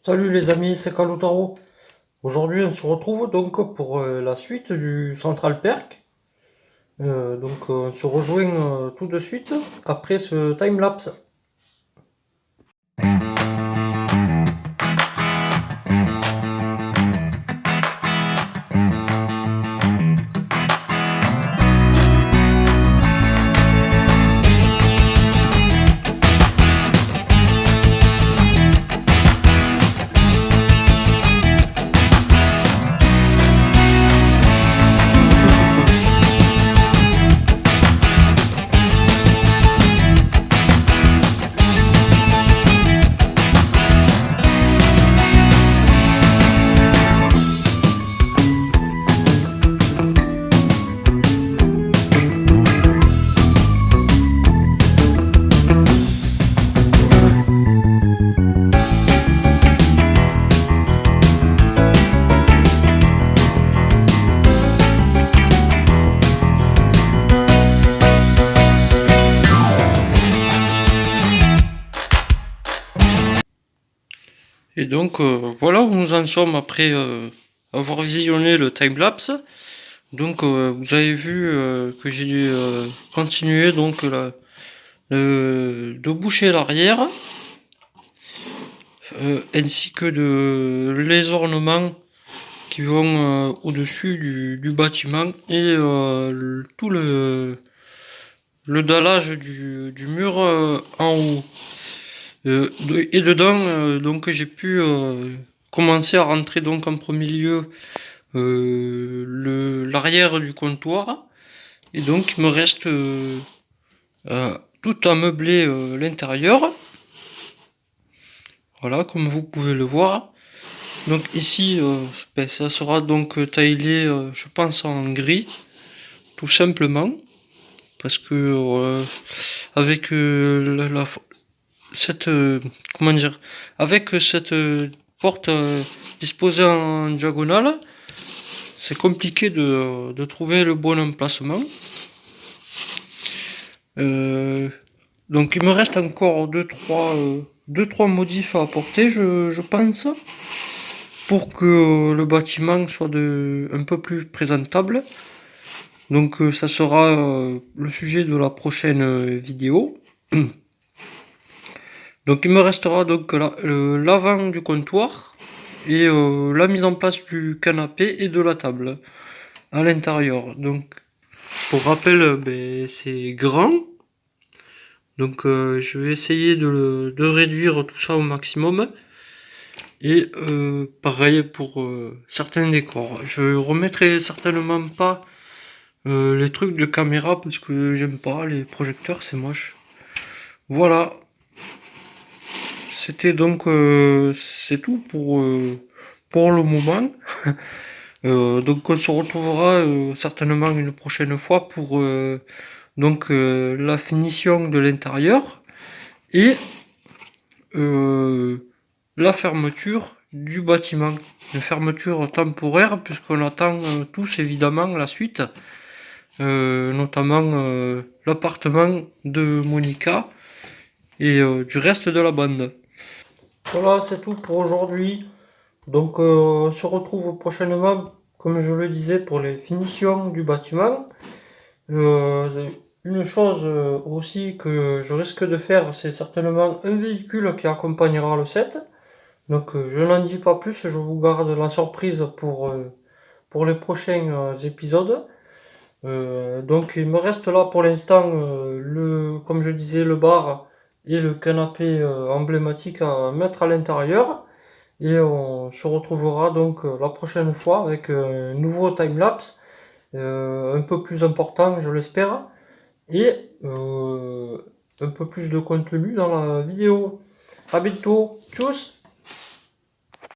Salut les amis, c'est Kalotaro. Aujourd'hui, on se retrouve donc pour la suite du Central Perk. On se rejoint tout de suite après ce time-lapse. Et donc voilà où nous en sommes après avoir visionné le time-lapse. Donc vous avez vu que j'ai dû continuer donc de boucher l'arrière ainsi que les ornements qui vont au-dessus du bâtiment et tout le dallage du mur en haut. Et dedans, donc j'ai pu commencer à rentrer donc en premier lieu l'arrière du comptoir. Et donc il me reste tout à meubler l'intérieur. Voilà, comme vous pouvez le voir. Donc ici, ça sera donc taillé, je pense en gris, tout simplement, parce que avec cette comment dire, avec cette porte disposée en diagonale, c'est compliqué de trouver le bon emplacement. Donc il me reste encore deux trois modifs à apporter, je pense, pour que le bâtiment soit un peu plus présentable. Donc ça sera le sujet de la prochaine vidéo. Donc il me restera donc l'avant du comptoir et la mise en place du canapé et de la table à l'intérieur. Donc pour rappel, c'est grand. Donc je vais essayer de réduire tout ça au maximum. Et pareil pour certains décors. Je remettrai certainement pas les trucs de caméra parce que j'aime pas les projecteurs, c'est moche. Voilà. C'était donc c'est tout pour le moment. Donc on se retrouvera certainement une prochaine fois pour la finition de l'intérieur et la fermeture du bâtiment. Une fermeture temporaire puisqu'on attend tous évidemment la suite, notamment l'appartement de Monica et du reste de la bande. Voilà, c'est tout pour aujourd'hui. Donc on se retrouve prochainement, comme je le disais, pour les finitions du bâtiment. Une chose aussi que je risque de faire, c'est certainement un véhicule qui accompagnera le set. Donc je n'en dis pas plus, je vous garde la surprise pour les prochains épisodes. Donc il me reste là pour l'instant comme je disais, le bar et le canapé emblématique à mettre à l'intérieur. Et on se retrouvera donc la prochaine fois avec un nouveau timelapse, un peu plus important je l'espère, et un peu plus de contenu dans la vidéo. A bientôt, tchuss!